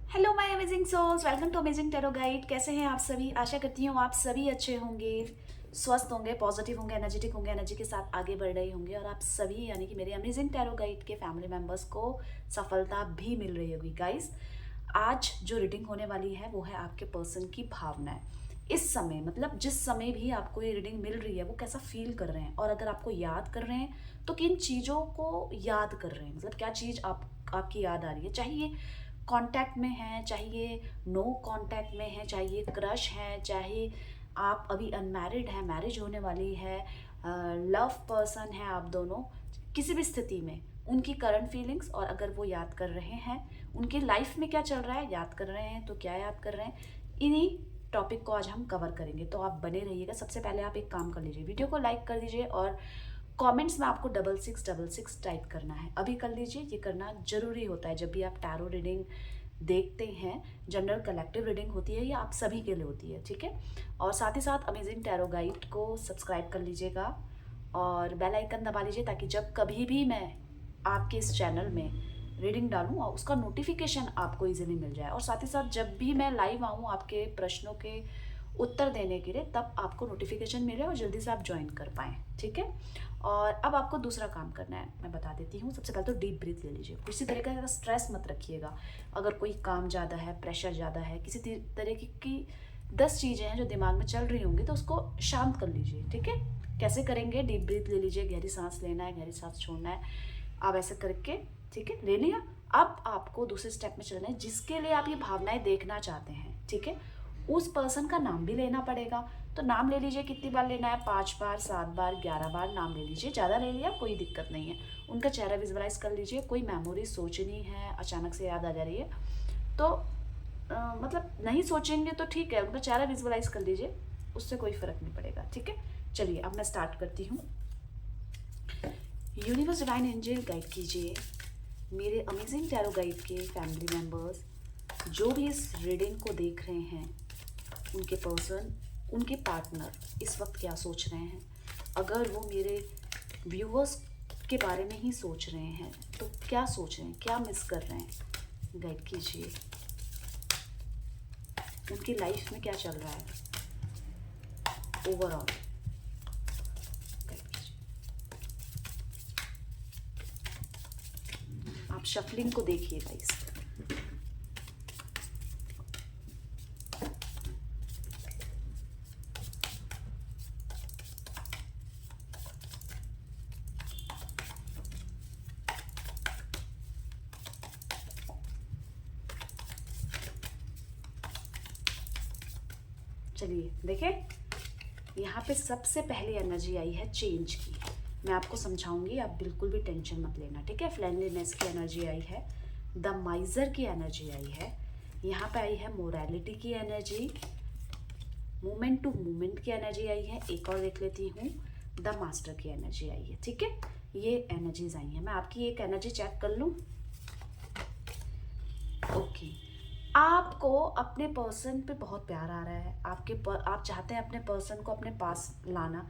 Hello my amazing souls, welcome to amazing tarot guide. कैसे हैं आप सभी? आशा करती हूँ आप सभी अच्छे होंगे, स्वस्थ होंगे, पॉजिटिव होंगे, एनर्जेटिक होंगे, एनर्जी के साथ आगे बढ़ रहे होंगे और आप सभी यानी कि मेरे अमेजिंग टैरो गाइड के फैमिली मेंबर्स को सफलता भी मिल रही होगी। गाइस, आज जो रीडिंग होने वाली है वो है आपके पर्सन की भावनाएं। इस समय मतलब जिस समय भी आपको ये रीडिंग मिल रही है वो कैसा फील कर रहे हैं, और अगर आपको याद कर रहे हैं तो किन चीज़ों को याद कर रहे हैं, मतलब क्या चीज़ आपकी याद आ रही है। चाहे ये कांटेक्ट में है, चाहे ये नो कांटेक्ट में है, चाहे ये क्रश है, चाहे आप अभी अनमैरिड हैं, मैरिज होने वाली है, लव पर्सन है आप दोनों, किसी भी स्थिति में उनकी करंट फीलिंग्स, और अगर वो याद कर रहे हैं उनकी लाइफ में क्या चल रहा है, याद कर रहे हैं तो क्या याद कर रहे हैं, इन्हीं टॉपिक को आज हम कवर करेंगे। तो आप बने रहिएगा। सबसे पहले आप एक काम कर लीजिए, वीडियो को लाइक कर दीजिए और कमेंट्स में आपको 6666 टाइप करना है। अभी कर लीजिए, ये करना जरूरी होता है जब भी आप टैरो रीडिंग देखते हैं। जनरल कलेक्टिव रीडिंग होती है, ये आप सभी के लिए होती है, ठीक है। और साथ ही साथ अमेजिंग टैरो गाइड को सब्सक्राइब कर लीजिएगा और बेल आइकन दबा लीजिए, ताकि जब कभी भी मैं आपके इस चैनल में रीडिंग डालूँ और उसका नोटिफिकेशन आपको इजीली मिल जाए। और साथ ही साथ जब भी मैं लाइव आऊँ आपके प्रश्नों के उत्तर देने के लिए, तब आपको नोटिफिकेशन मिले और जल्दी से आप ज्वाइन कर पाएँ, ठीक है। और अब आपको दूसरा काम करना है, मैं बता देती हूँ। सबसे पहले तो डीप ब्रीथ ले लीजिए, किसी तरह का स्ट्रेस मत रखिएगा। अगर कोई काम ज़्यादा है, प्रेशर ज़्यादा है, किसी तरह की 10 चीज़ें हैं जो दिमाग में चल रही होंगी, तो उसको शांत कर लीजिए, ठीक है। कैसे करेंगे? डीप ब्रीथ ले लीजिए, गहरी सांस लेना है, गहरी सांस छोड़ना है। आप ऐसे करके, ठीक है, ले लिया। अब आपको दूसरे स्टेप में चलना है, जिसके लिए आप ये भावनाएं देखना चाहते हैं, ठीक है। उस पर्सन का नाम भी लेना पड़ेगा। तो नाम ले लीजिए। कितनी बार लेना है? 5 बार, 7 बार, 11 बार नाम ले लीजिए। ज़्यादा ले लिया कोई दिक्कत नहीं है। उनका चेहरा विजुअलाइज कर लीजिए। कोई मेमोरी सोचनी है, अचानक से याद आ जा रही है तो मतलब नहीं सोचेंगे तो ठीक है, उनका चेहरा विजुअलाइज कर लीजिए, उससे कोई फर्क नहीं पड़ेगा, ठीक है। चलिए अब मैं स्टार्ट करती हूँ। यूनिवर्स डिवाइन एंजल गाइड कीजिए मेरे अमेजिंग टैरो गाइड के फैमिली मेम्बर्स, जो भी इस रीडिंग को देख रहे हैं, उनके पर्सन, उनके पार्टनर इस वक्त क्या सोच रहे हैं। अगर वो मेरे व्यूवर्स के बारे में ही सोच रहे हैं तो क्या सोच रहे हैं, क्या मिस कर रहे हैं, गाइड कीजिए। उनकी लाइफ में क्या चल रहा है ओवरऑल, गाइड कीजिए। आप शफलिंग को देखिए गाइस। चलिए देखें, यहाँ पे सबसे पहले एनर्जी आई है चेंज की। मैं आपको समझाऊंगी, आप बिल्कुल भी टेंशन मत लेना, ठीक है। फ्रेंडलीनेस की एनर्जी आई है, द माइजर की एनर्जी आई है, यहाँ पे आई है मोरालिटी की एनर्जी, मोमेंट टू मोमेंट की एनर्जी आई है। एक और देख लेती हूँ, द मास्टर की एनर्जी आई है, ठीक है। ये एनर्जीज आई हैं। मैं आपकी एक एनर्जी चेक कर लूँ। ओके, आपको अपने पर्सन पे बहुत प्यार आ रहा है। आप चाहते हैं अपने पर्सन को अपने पास लाना।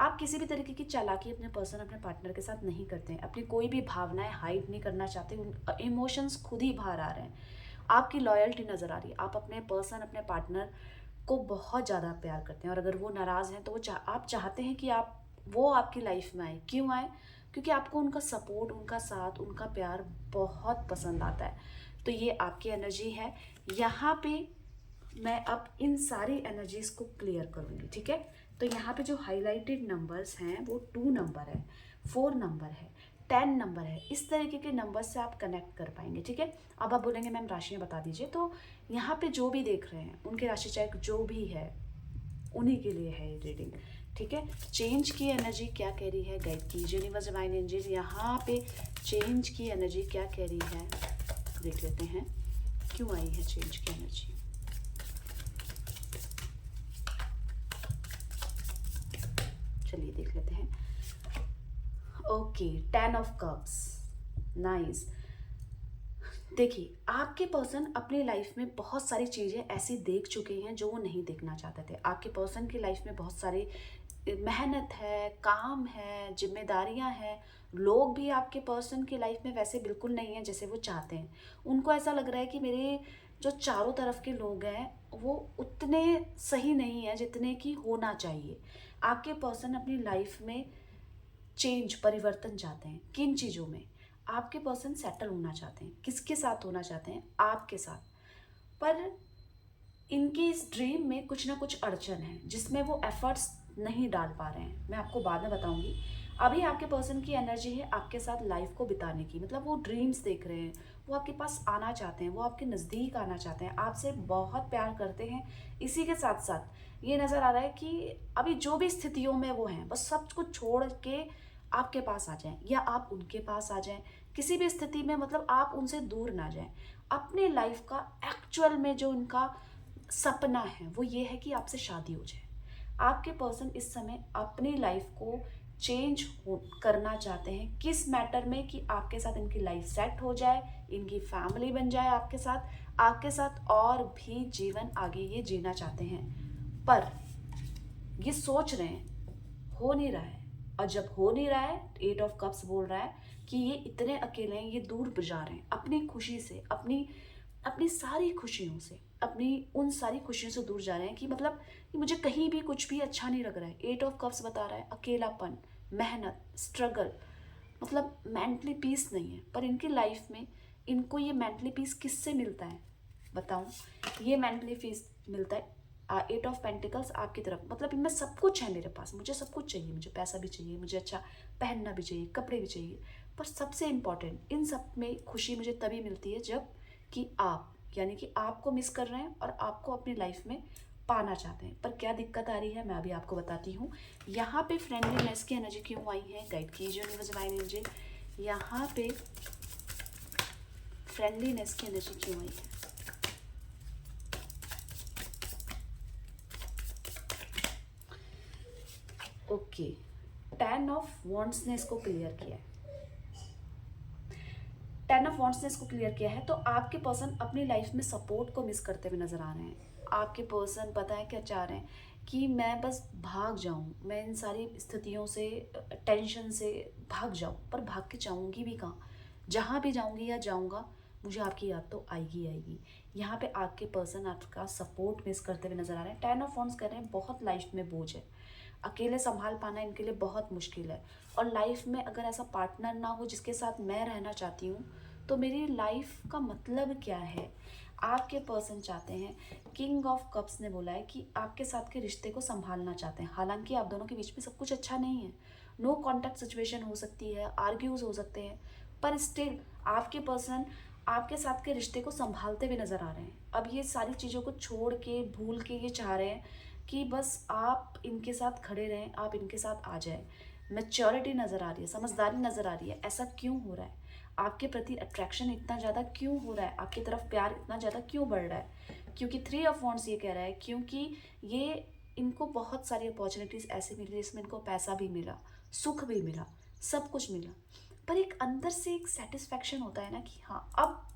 आप किसी भी तरीके की चालाकी अपने पर्सन, अपने पार्टनर के साथ नहीं करते हैं। अपनी कोई भी भावनाएं हाइड नहीं करना चाहते। उन इमोशंस खुद ही बाहर आ रहे हैं। आपकी लॉयल्टी नज़र आ रही है। आप अपने पर्सन, अपने पार्टनर को बहुत ज़्यादा प्यार करते हैं, और अगर वो नाराज़ हैं तो आप चाहते हैं कि वो आपकी लाइफ में आए। क्यों आए? क्योंकि आपको उनका सपोर्ट, उनका साथ, उनका प्यार बहुत पसंद आता है। तो ये आपकी एनर्जी है। यहाँ पे मैं अब इन सारी एनर्जीज को क्लियर करूँगी, ठीक है। तो यहाँ पे जो हाईलाइटेड नंबर्स हैं वो 2 नंबर है, 4 नंबर है, 10 नंबर है। इस तरीके के नंबर से आप कनेक्ट कर पाएंगे, ठीक है। अब आप बोलेंगे मैम राशियाँ बता दीजिए, तो यहाँ पे जो भी देख रहे हैं उनके राशि चेक जो भी है उन्हीं के लिए है ये रीडिंग, ठीक है। चेंज की एनर्जी क्या कह रही है, गाइड कीजिए यूनिवर्स डिवाइन एंजल। यहाँ पे चेंज की एनर्जी क्या कह रही है, देख लेते हैं क्यों आई है चेंज की एनर्जी। चलिए देख लेते हैं। Okay, 10 of cups, nice. देखिए, आपके पर्सन अपनी लाइफ में बहुत सारी चीज़ें ऐसी देख चुके हैं जो वो नहीं देखना चाहते थे। आपके पर्सन की लाइफ में बहुत सारे मेहनत है, काम है, ज़िम्मेदारियाँ हैं। लोग भी आपके पर्सन की लाइफ में वैसे बिल्कुल नहीं हैं जैसे वो चाहते हैं। उनको ऐसा लग रहा है कि मेरे जो चारों तरफ के लोग हैं, वो उतने सही नहीं हैं जितने कि होना चाहिए। आपके पर्सन अपनी लाइफ में चेंज, परिवर्तन चाहते हैं। किन चीज़ों में? आपके पर्सन सेटल होना चाहते हैं। किसके साथ होना चाहते हैं? आपके साथ। पर इनकी इस ड्रीम में कुछ ना कुछ अड़चन है जिसमें वो एफर्ट्स नहीं डाल पा रहे हैं। मैं आपको बाद में बताऊंगी। अभी आपके पर्सन की एनर्जी है आपके साथ लाइफ को बिताने की, मतलब वो ड्रीम्स देख रहे हैं, वो आपके पास आना चाहते हैं, वो आपके नज़दीक आना चाहते हैं, आपसे बहुत प्यार करते हैं। इसी के साथ साथ ये नज़र आ रहा है कि अभी जो भी स्थितियों में वो हैं, बस सब कुछ छोड़ के आपके पास आ जाएं या आप उनके पास आ जाएं। किसी भी स्थिति में मतलब आप उनसे दूर ना जाएं। अपने लाइफ का एक्चुअल में जो उनका सपना है वो ये है कि आपसे शादी हो जाए। आपके पर्सन इस समय अपनी लाइफ को चेंज करना चाहते हैं। किस मैटर में? कि आपके साथ इनकी लाइफ सेट हो जाए, इनकी फैमिली बन जाए आपके साथ और भी जीवन आगे ये जीना चाहते हैं। पर ये सोच रहे हैं, हो नहीं रहा है। और जब हो नहीं रहा है, एट ऑफ कप्स बोल रहा है कि ये इतने अकेले हैं, ये दूर जा रहे हैं अपनी खुशी से, अपनी अपनी सारी खुशियों से, अपनी उन सारी खुशियों से दूर जा रहे हैं कि मतलब कि मुझे कहीं भी कुछ भी अच्छा नहीं लग रहा है। एट ऑफ कप्स बता रहा है अकेलापन, मेहनत, स्ट्रगल, मतलब मेंटली पीस नहीं है। पर इनकी लाइफ में इनको ये मेंटली पीस किससे मिलता है बताऊं? ये मेंटली पीस मिलता है एट ऑफ पेंटिकल्स आपकी तरफ। मतलब इनमें सब कुछ है मेरे पास, मुझे सब कुछ चाहिए, मुझे पैसा भी चाहिए, मुझे अच्छा पहनना भी चाहिए, कपड़े भी चाहिए। पर सबसे इम्पॉर्टेंट इन सब में खुशी मुझे तभी मिलती है जब कि आप, यानी कि आपको मिस कर रहे हैं और आपको अपनी लाइफ में पाना चाहते हैं। पर क्या दिक्कत आ रही है मैं अभी आपको बताती हूँ। यहाँ पे फ्रेंडलीनेस की एनर्जी क्यों आई है? गाइड कीजिए यूनिवर्स डिवाइन एनर्जी। यहाँ पे फ्रेंडलीनेस की एनर्जी क्यों आई है? ओके, 10 ऑफ वॉन्ड्स ने इसको क्लियर किया है। 10 ऑफ वॉन्ड्स ने इसको क्लियर किया है। तो आपके पर्सन अपनी लाइफ में सपोर्ट को मिस करते हुए नजर आ रहे हैं। आपके पर्सन पता है क्या चाह रहे हैं? कि मैं बस भाग जाऊं, मैं इन सारी स्थितियों से, टेंशन से भाग जाऊं। पर भाग के जाऊंगी भी कहाँ? जहाँ भी जाऊंगी या जाऊंगा, मुझे आपकी याद तो आएगी आएगी। यहाँ पे आपके पर्सन आपका सपोर्ट मिस करते हुए नजर आ रहे हैं। 10 ऑफ वॉन्ड्स कह रहे हैं बहुत लाइफ में बोझ है, अकेले संभाल पाना इनके लिए बहुत मुश्किल है। और लाइफ में अगर ऐसा पार्टनर ना हो जिसके साथ मैं रहना चाहती हूँ, तो मेरी लाइफ का मतलब क्या है? आपके पर्सन चाहते हैं, किंग ऑफ कप्स ने बोला है कि आपके साथ के रिश्ते को संभालना चाहते हैं। हालांकि आप दोनों के बीच में सब कुछ अच्छा नहीं है, नो कॉन्टैक्ट सिचुएशन हो सकती है, आर्ग्यूज हो सकते हैं, पर स्टिल आपके पर्सन आपके साथ के रिश्ते को संभालते हुए नजर आ रहे हैं। अब ये सारी चीज़ों को छोड़ के, भूल के ये चाह रहे हैं कि बस आप इनके साथ खड़े रहें, आप इनके साथ आ जाए। मैच्योरिटी नज़र आ रही है, समझदारी नज़र आ रही है। ऐसा क्यों हो रहा है? आपके प्रति अट्रैक्शन इतना ज़्यादा क्यों हो रहा है? आपकी तरफ प्यार इतना ज़्यादा क्यों बढ़ रहा है? क्योंकि 3 ऑफ वॉन्ड्स ये कह रहा है क्योंकि ये इनको बहुत सारी अपॉर्चुनिटीज़ ऐसे मिली जिसमें इनको पैसा भी मिला, सुख भी मिला, सब कुछ मिला। पर एक अंदर से एक सेटिस्फैक्शन होता है ना कि हाँ, अब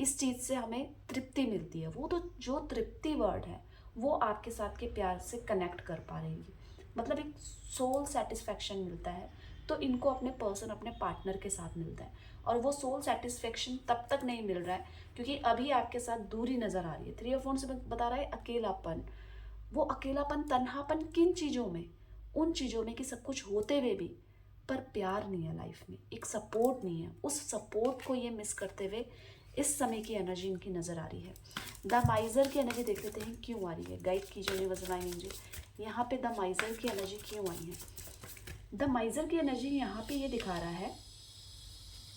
इस चीज़ से हमें तृप्ति मिलती है। वो तो जो तृप्ति वर्ड है वो आपके साथ के प्यार से कनेक्ट कर पा रही है, मतलब एक सोल सेटिस्फैक्शन मिलता है। तो इनको अपने पर्सन, अपने पार्टनर के साथ मिलता है। और वो सोल सेटिस्फैक्शन तब तक नहीं मिल रहा है क्योंकि अभी आपके साथ दूरी नज़र आ रही है। 3 ऑफ वॉन्ड्स से बता रहा है अकेलापन। वो अकेलापन, तन्हापन किन चीज़ों में? उन चीज़ों में कि सब कुछ होते हुए भी पर प्यार नहीं है लाइफ में, एक सपोर्ट नहीं है। उस सपोर्ट को ये मिस करते हुए इस समय की एनर्जी इनकी नज़र आ रही है। द माइजर की एनर्जी देख लेते हैं क्यों आ रही है। गाइड कीजिए यूनिवर्स एनर्जी। यहाँ पे द माइजर की एनर्जी क्यों आई है? द माइजर की एनर्जी यहाँ पे ये दिखा रहा है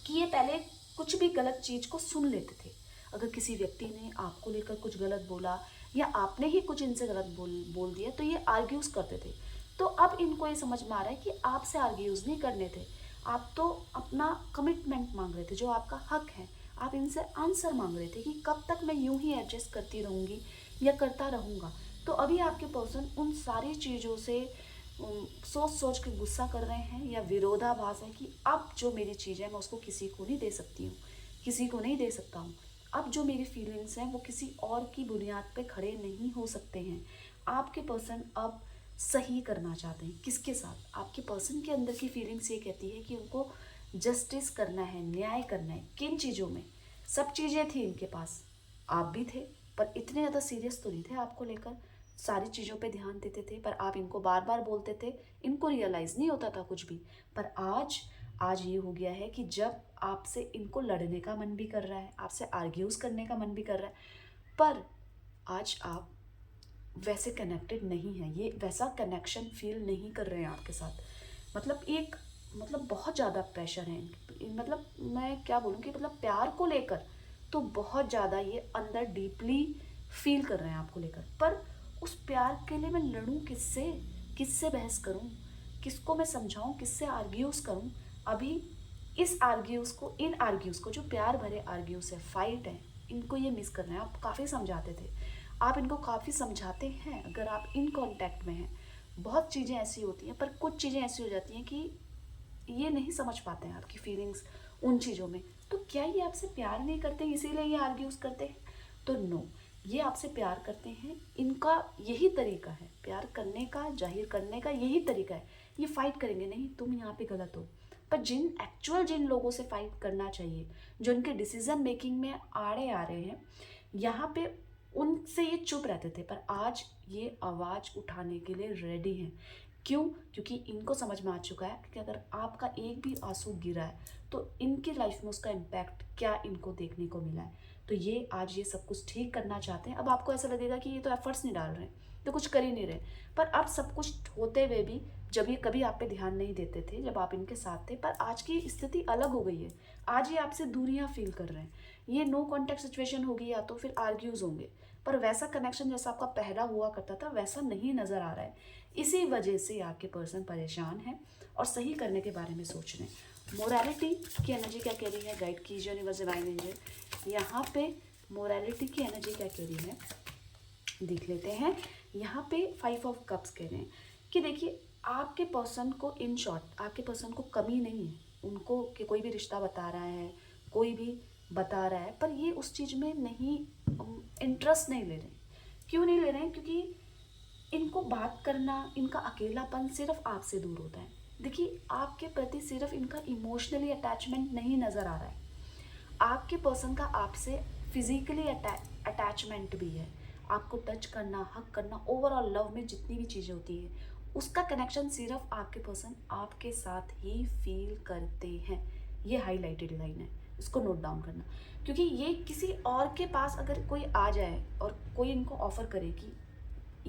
कि ये पहले कुछ भी गलत चीज़ को सुन लेते थे। अगर किसी व्यक्ति ने आपको लेकर कुछ गलत बोला या आपने ही कुछ इनसे गलत बोल दिया तो ये आर्ग्यूज करते थे। तो अब इनको ये समझ में आ रहा है कि आपसे आर्ग्यूज नहीं करने थे, आप तो अपना कमिटमेंट मांग रहे थे जो आपका हक है। आप इनसे आंसर मांग रहे थे कि कब तक मैं यूं ही एडजस्ट करती रहूँगी या करता रहूँगा। तो अभी आपके पर्सन उन सारी चीज़ों से सोच सोच के गुस्सा कर रहे हैं या विरोधाभास है कि अब जो मेरी चीज़ है मैं उसको किसी को नहीं दे सकती हूँ, किसी को नहीं दे सकता हूँ। अब जो मेरी फीलिंग्स हैं वो किसी और की बुनियाद पे खड़े नहीं हो सकते हैं। आपके पर्सन अब सही करना चाहते हैं। किसके साथ? आपके पर्सन के अंदर की फीलिंग्स ये कहती है कि उनको जस्टिस करना है, न्याय करना है। किन चीज़ों में? सब चीज़ें थी इनके पास, आप भी थे, पर इतने ज़्यादा सीरियस तो नहीं थे आपको लेकर, सारी चीज़ों पे ध्यान देते थे, पर आप इनको बार बार बोलते थे, इनको रियलाइज़ नहीं होता था कुछ भी। पर आज ये हो गया है कि जब आपसे इनको लड़ने का मन भी कर रहा है, आपसे आर्ग्यूज़ करने का मन भी कर रहा है, पर आज आप वैसे कनेक्टेड नहीं हैं, ये वैसा कनेक्शन फील नहीं कर रहे हैं आपके साथ। मतलब बहुत ज़्यादा प्रेशर है मतलब मैं क्या बोलूँ कि मतलब प्यार को लेकर तो बहुत ज़्यादा ये अंदर डीपली फील कर रहे हैं आपको लेकर। पर उस प्यार के लिए मैं लड़ूँ किससे? किससे बहस करूँ? किसको मैं समझाऊँ? किससे आर्ग्यूज़ करूँ? अभी इन आर्ग्यूज़ को जो प्यार भरे आर्ग्यूज़ है, फाइट है, इनको ये मिस कर रहे हैं। आप काफ़ी समझाते थे, आप इनको काफ़ी समझाते हैं अगर आप इन कांटेक्ट में हैं। बहुत चीज़ें ऐसी होती हैं, पर कुछ चीज़ें ऐसी हो जाती हैं कि ये नहीं समझ पाते हैं आपकी फीलिंग्स उन चीज़ों में। तो क्या ये आपसे प्यार नहीं करते इसीलिए ये आर्ग्यूज़ करते हैं? तो नो, ये आपसे प्यार करते हैं, इनका यही तरीका है प्यार करने का, जाहिर करने का यही तरीका है। ये फाइट करेंगे नहीं, तुम यहाँ पे गलत हो। पर जिन लोगों से फाइट करना चाहिए, जो इनके डिसीजन मेकिंग में आड़े आ रहे हैं, यहाँ पे उनसे ये चुप रहते थे, पर आज ये आवाज़ उठाने के लिए रेडी हैं। क्यों? क्योंकि इनको समझ में आ चुका है कि अगर आपका एक भी आंसू गिरा है तो इनकी लाइफ में उसका इम्पैक्ट क्या इनको देखने को मिला है। तो ये आज ये सब कुछ ठीक करना चाहते हैं। अब आपको ऐसा लगेगा कि ये तो एफर्ट्स नहीं डाल रहे हैं, तो कुछ कर ही नहीं रहे, पर अब सब कुछ होते हुए भी जब ये कभी आप पे ध्यान नहीं देते थे, जब आप इनके साथ थे, पर आज की स्थिति अलग हो गई है। आज ये आपसे दूरियां फील कर रहे हैं। ये नो कॉन्टेक्ट सिचुएशन होगी या तो फिर आर्ग्यूज होंगे, पर वैसा कनेक्शन जैसा आपका पहला हुआ करता था वैसा नहीं नजर आ रहा है। इसी वजह से आपके पर्सन परेशान है और सही करने के बारे में सोच रहे हैं। मोरालिटी की एनर्जी क्या कह रही है? गाइड कीजिए यूनिवर्स डिवाइन एंजल। यहाँ पे मोरालिटी की एनर्जी क्या कह रही है देख लेते हैं। यहाँ पे 5 ऑफ कप्स कह रहे हैं कि देखिए, आपके पर्सन को, इन शॉर्ट आपके पर्सन को कमी नहीं है उनको कि कोई भी रिश्ता बता रहा है, कोई भी बता रहा है, पर ये उस चीज़ में नहीं इंटरेस्ट नहीं ले रहे। क्यों नहीं ले रहे हैं? क्योंकि इनको बात करना, इनका अकेलापन सिर्फ आपसे दूर होता है। देखिए, आपके प्रति सिर्फ इनका इमोशनली अटैचमेंट नहीं नज़र आ रहा है, आपके पर्सन का आपसे फिजिकली अटैचमेंट भी है। आपको टच करना, हक करना, ओवरऑल लव में जितनी भी चीज़ें होती है, उसका कनेक्शन सिर्फ आपके पर्सन आपके साथ ही फील करते हैं। ये हाईलाइटेड लाइन है, इसको नोट डाउन करना। क्योंकि ये किसी और के पास अगर कोई आ जाए और कोई इनको ऑफर करे कि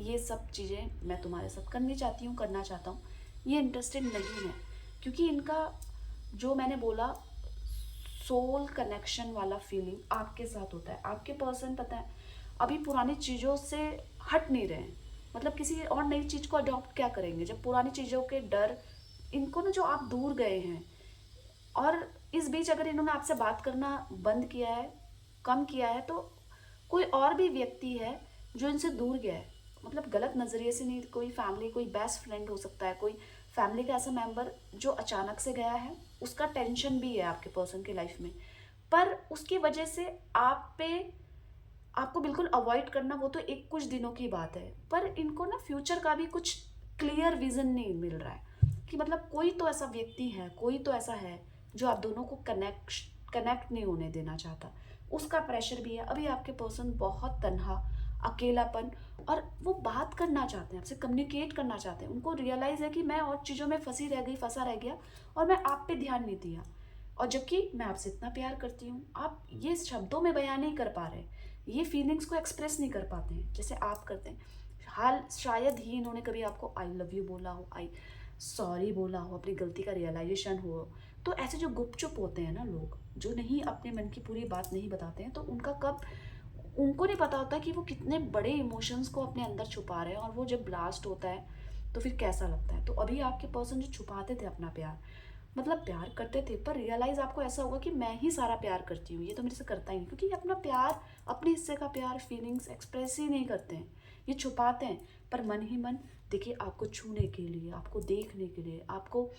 ये सब चीज़ें मैं तुम्हारे साथ करनी चाहती हूँ, करना चाहता हूँ, ये इंटरेस्टेड नहीं है। क्योंकि इनका, जो मैंने बोला, सोल कनेक्शन वाला फीलिंग आपके साथ होता है। आपके पर्सन, पता है, अभी पुरानी चीज़ों से हट नहीं रहे हैं। मतलब किसी और नई चीज़ को अडॉप्ट क्या करेंगे जब पुरानी चीज़ों के डर, इनको ना, जो आप दूर गए हैं, और इस बीच अगर इन्होंने आपसे बात करना बंद किया है, कम किया है, तो कोई और भी व्यक्ति है जो इनसे दूर गया है। मतलब गलत नज़रिए से नहीं, कोई फैमिली, कोई बेस्ट फ्रेंड हो सकता है, कोई फैमिली का ऐसा मेंबर जो अचानक से गया है, उसका टेंशन भी है आपके पर्सन की लाइफ में, पर उसकी वजह से आपको बिल्कुल अवॉइड करना, वो तो एक कुछ दिनों की बात है, पर इनको ना फ्यूचर का भी कुछ क्लियर विजन नहीं मिल रहा है कि मतलब कोई तो ऐसा व्यक्ति है, कोई तो ऐसा है जो आप दोनों को कनेक्ट नहीं होने देना चाहता। उसका प्रेशर भी है। अभी आपके पर्सन बहुत तन्हा, अकेलापन, और वो बात करना चाहते हैं, आपसे कम्युनिकेट करना चाहते हैं। उनको रियलाइज़ है कि मैं और चीज़ों में फंसा रह गया और मैं आप पे ध्यान नहीं दिया, और जबकि मैं आपसे इतना प्यार करती हूँ, आप ये शब्दों में बयान नहीं कर पा रहे, ये फीलिंग्स को एक्सप्रेस नहीं कर पाते हैं जैसे आप करते हैं। हाल शायद ही इन्होंने कभी आपको आई लव यू बोला हो, आई सॉरी बोला हो, अपनी गलती का रियलाइजेशन हो। तो ऐसे जो गुपचुप होते हैं ना लोग, जो नहीं अपने मन की पूरी बात नहीं बताते हैं, तो उनको नहीं पता होता कि वो कितने बड़े इमोशंस को अपने अंदर छुपा रहे हैं, और वो जब ब्लास्ट होता है तो फिर कैसा लगता है। तो अभी आपके पर्सन जो छुपाते थे अपना प्यार, मतलब प्यार करते थे, पर रियलाइज़ आपको ऐसा होगा कि मैं ही सारा प्यार करती हूँ, ये तो मेरे से करता ही नहीं, क्योंकि ये अपना प्यार, अपने हिस्से का प्यार, फीलिंग्स एक्सप्रेस ही नहीं करते हैं, ये छुपाते हैं। पर मन ही मन, देखिए, आपको छूने के लिए, आपको देखने के लिए, आपको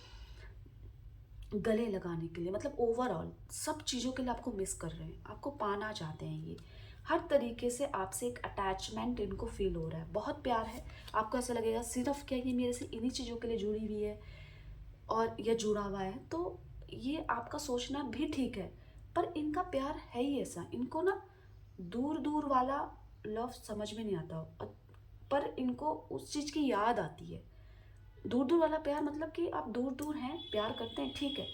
गले लगाने के लिए, मतलब ओवरऑल सब चीज़ों के लिए आपको मिस कर रहे हैं, आपको पाना चाहते हैं ये। हर तरीके से आपसे एक अटैचमेंट इनको फील हो रहा है, बहुत प्यार है। आपको ऐसा लगेगा सिर्फ क्या ये मेरे से इन्हीं चीज़ों के लिए जुड़ी हुई है और या जुड़ा हुआ है, तो ये आपका सोचना भी ठीक है। पर इनका प्यार है ही ऐसा, इनको ना दूर दूर वाला लव समझ में नहीं आता पर इनको उस चीज़ की याद आती है। दूर दूर वाला प्यार मतलब कि आप दूर दूर हैं, प्यार करते हैं, ठीक है,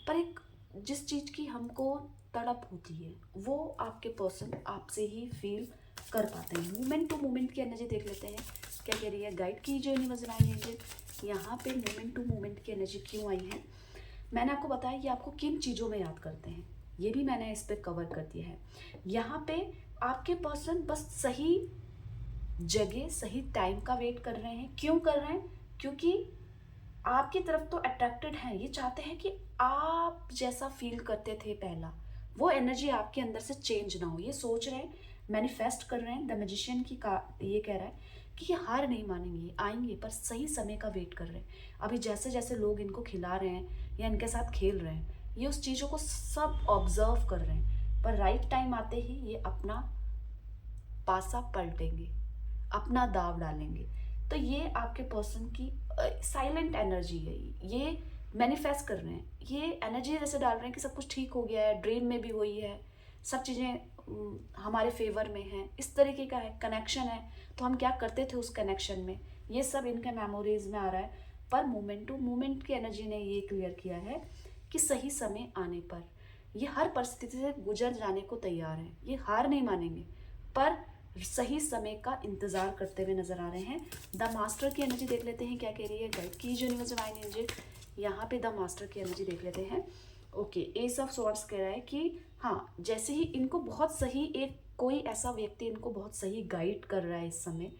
पर एक जिस चीज़ की हमको तड़प होती है वो आपके पर्सन आपसे ही फील कर पाते हैं। मोमेंट टू मोमेंट की एनर्जी देख लेते हैं क्या कह रही है गाइड की जो यूनिवर्स आई एंजल। यहाँ पे मोमेंट टू मोमेंट की एनर्जी क्यों आई है, मैंने आपको बताया कि आपको किन चीज़ों में याद करते हैं, ये भी मैंने इस पर कवर कर दिया है। यहाँ पे आपके पर्सन बस सही जगह सही टाइम का वेट कर रहे हैं। क्यों कर रहे हैं, क्योंकि आपकी तरफ तो अट्रैक्टेड हैं, ये चाहते हैं कि आप जैसा फील करते थे पहला वो एनर्जी आपके अंदर से चेंज ना हो। ये सोच रहे हैं, मैनिफेस्ट कर रहे हैं। द मैजिशियन की का ये कह रहा है कि ये हार नहीं मानेंगे, ये आएंगे, पर सही समय का वेट कर रहे हैं। अभी जैसे जैसे लोग इनको खिला रहे हैं या इनके साथ खेल रहे हैं, ये उस चीज़ों को सब ऑब्जर्व कर रहे हैं, पर राइट टाइम आते ही ये अपना पासा पलटेंगे, अपना दाव डालेंगे। तो ये आपके पर्सन की साइलेंट एनर्जी है, ये मैनिफेस्ट कर रहे हैं, ये एनर्जी जैसे डाल रहे हैं कि सब कुछ ठीक हो गया है, ड्रीम में भी हुई है, सब चीज़ें हमारे फेवर में हैं, इस तरीके का है, कनेक्शन है। तो हम क्या करते थे उस कनेक्शन में, ये सब इनके मेमोरीज में आ रहा है। पर मोमेंट टू मोमेंट की एनर्जी ने ये क्लियर किया है कि सही समय आने पर ये हर परिस्थिति से गुजर जाने को तैयार हैं, ये हार नहीं मानेंगे, पर सही समय का इंतजार करते हुए नजर आ रहे हैं। द मास्टर की एनर्जी देख लेते हैं क्या कह रही है गाइड की यूनिवर्स डिवाइन एनर्जी। यहाँ पे द मास्टर की एनर्जी देख लेते हैं। ओके, एस ऑफ स्वॉर्ड्स कह रहा है कि हाँ, जैसे ही इनको बहुत सही एक कोई ऐसा व्यक्ति इनको बहुत सही गाइड कर रहा है इस समय,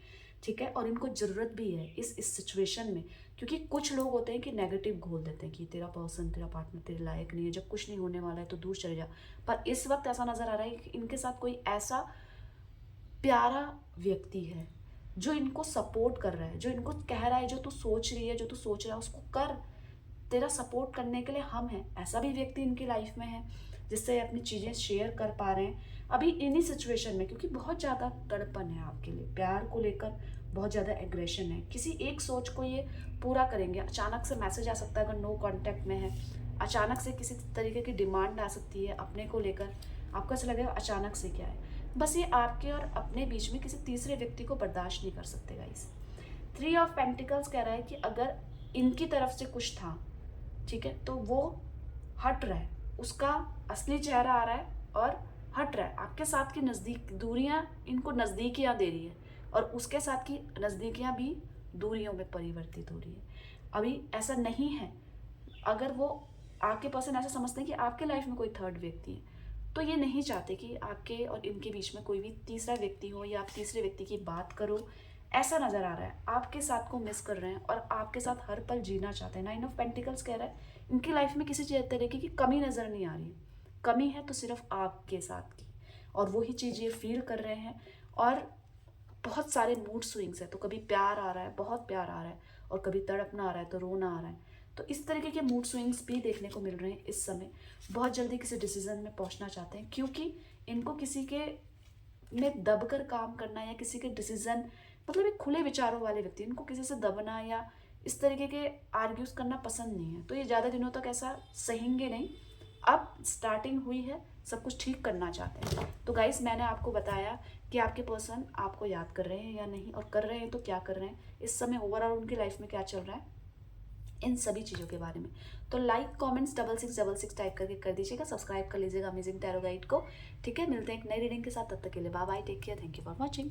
ठीक है, और इनको ज़रूरत भी है इस सिचुएशन में, क्योंकि कुछ लोग होते हैं कि नेगेटिव घोल देते हैं कि तेरा पर्सन तेरा पार्टनर तेरे लायक नहीं है, जब कुछ नहीं होने वाला है तो दूर चले जा। पर इस वक्त ऐसा नज़र आ रहा है कि इनके साथ कोई ऐसा प्यारा व्यक्ति है जो इनको सपोर्ट कर रहा है, जो इनको कह रहा है जो तू सोच रही है, जो तू सोच रहा है उसको कर, तेरा सपोर्ट करने के लिए हम हैं। ऐसा भी व्यक्ति इनकी लाइफ में है जिससे अपनी चीज़ें शेयर कर पा रहे हैं अभी इन्हीं सिचुएशन में, क्योंकि बहुत ज़्यादा तड़पन है आपके लिए, प्यार को लेकर बहुत ज़्यादा एग्रेशन है, किसी एक सोच को ये पूरा करेंगे। अचानक से मैसेज आ सकता है अगर नो कांटेक्ट में है, अचानक से किसी तरीके की डिमांड आ सकती है अपने को लेकर, आपको ऐसा लगेगा अचानक से क्या है। बस ये आपके और अपने बीच में किसी तीसरे व्यक्ति को बर्दाश्त नहीं कर सकते गाइस। 3 ऑफ पेंटिकल्स कह रहा है कि अगर इनकी तरफ से कुछ था, ठीक है, तो वो हट रहा है, उसका असली चेहरा आ रहा है और हट रहा है। आपके साथ की नज़दीक दूरियां इनको नज़दीकियां दे रही है और उसके साथ की नज़दीकियां भी दूरियों में परिवर्तित हो रही है। अभी ऐसा नहीं है, अगर वो आपके पर्सन ऐसा समझते हैं कि आपके लाइफ में कोई थर्ड व्यक्ति है, तो ये नहीं चाहते कि आपके और इनके बीच में कोई भी तीसरा व्यक्ति हो या आप तीसरे व्यक्ति की बात करो। ऐसा नज़र आ रहा है आपके साथ को मिस कर रहे हैं और आपके साथ हर पल जीना चाहते हैं। 9 ऑफ पेंटिकल्स कह रहा है इनकी लाइफ में किसी चीज़ तरीके की कमी नज़र नहीं आ रही, कमी है तो सिर्फ आपके साथ की, और वही चीज़ ये फील कर रहे हैं। और बहुत सारे मूड स्विंग्स है, तो कभी प्यार आ रहा है, बहुत प्यार आ रहा है, और कभी तड़पना आ रहा है, तो रोना आ रहा है। तो इस तरीके के मूड स्विंग्स भी देखने को मिल रहे हैं इस समय। बहुत जल्दी किसी डिसीजन में पहुंचना चाहते हैं, क्योंकि इनको किसी के में दबकर काम करना या किसी के डिसीजन, मतलब एक खुले विचारों वाले व्यक्ति, इनको किसी से दबना या इस तरीके के आर्ग्यूज करना पसंद नहीं है। तो ये ज़्यादा दिनों तक ऐसा सहेंगे नहीं, अब स्टार्टिंग हुई है, सब कुछ ठीक करना चाहते हैं। तो गाइस, मैंने आपको बताया कि आपके पर्सन आपको याद कर रहे हैं या नहीं, और कर रहे हैं तो क्या कर रहे हैं, इस समय ओवरऑल उनकी लाइफ में क्या चल रहा है, इन सभी चीज़ों के बारे में। तो लाइक कमेंट्स 6666 टाइप करके कर दीजिएगा, सब्सक्राइब कर लीजिएगा अमेजिंग टैरो गाइड को, ठीक है। मिलते हैं एक नई रीडिंग के साथ, तब तक के लिए bye bye, take care, thank you for watching.